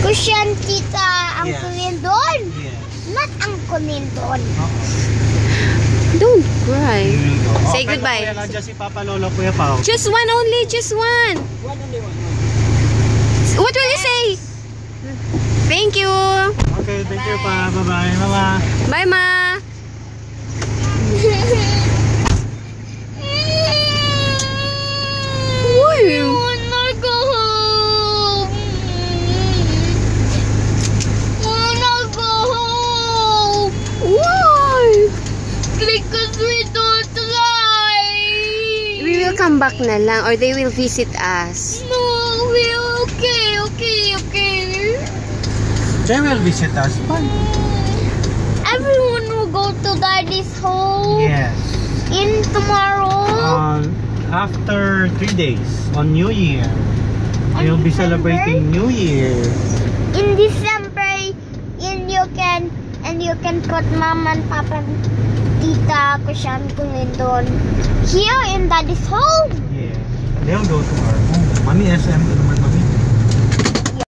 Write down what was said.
Kusyan, Tita, Uncle Lindon. Yes. Not Uncle Lindon. Don't cry. Say Okay, goodbye. Kuya, nandiyan si Papa Lolo, Kuya Pao. Just one only, just one. What will you say? Thank you. Okay, thank you pa. Bye-bye, Mama. Bye, Ma. I wanna go home. Wanna go home. Why? Because we don't like. We will come back na lang or they will visit us. No, we okay. They will visit us. Fine. Everyone will go to Daddy's home. Yes. In tomorrow. After 3 days on New Year, On we'll be December? celebrating New Year. In December, you can put Mama and Papa and Tita Kusyan Lindon here in Daddy's home. Yeah. They'll go to our home. Mami SM naman.